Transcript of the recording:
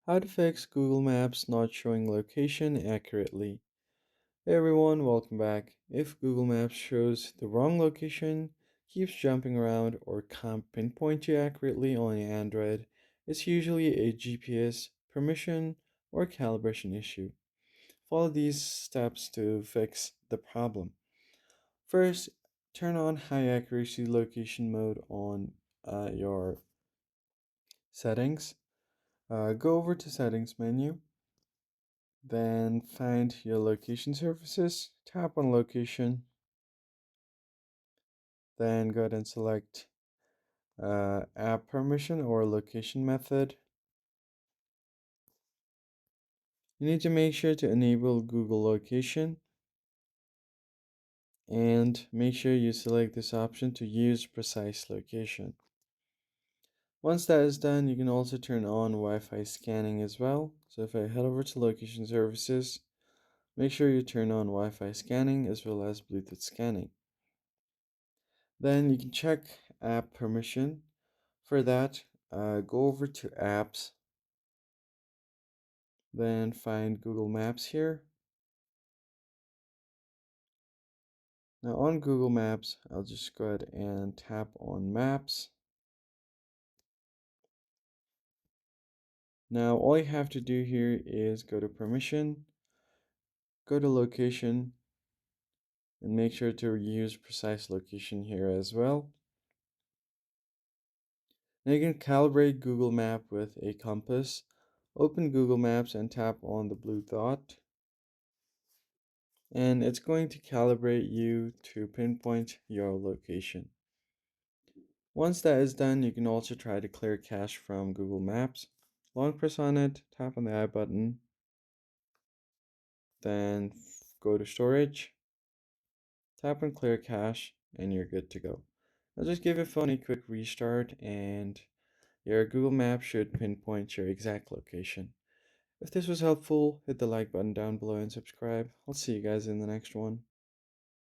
How to fix Google Maps not showing location accurately. Hey everyone, welcome back. If Google Maps shows the wrong location, keeps jumping around, or can't pinpoint you accurately on your Android, it's usually a GPS, permission, or calibration issue. Follow these steps to fix the problem. First, turn on high accuracy location mode on your settings. Go over to settings menu. Then find your location services, tap on location, then go ahead and select app permission or location method. You need to make sure to enable Google location and make sure you select this option to use precise location. Once that is done, you can also turn on Wi-Fi scanning as well. So if I head over to location services, make sure you turn on Wi-Fi scanning as well as Bluetooth scanning. Then you can check app permission. For that, go over to apps, then find Google Maps here. Now on Google Maps, I'll just go ahead and tap on Maps. Now all you have to do here is go to permission, go to location, and make sure to use precise location here as well. Now you can calibrate Google Map with a compass. Open Google Maps and tap on the blue dot. And it's going to calibrate you to pinpoint your location. Once that is done, you can also try to clear cache from Google Maps. Long press on it, tap on the I button, then go to storage, tap on clear cache, and you're good to go. I'll just give your phone a quick restart and your Google Maps should pinpoint your exact location. If this was helpful, hit the like button down below and subscribe. I'll see you guys in the next one.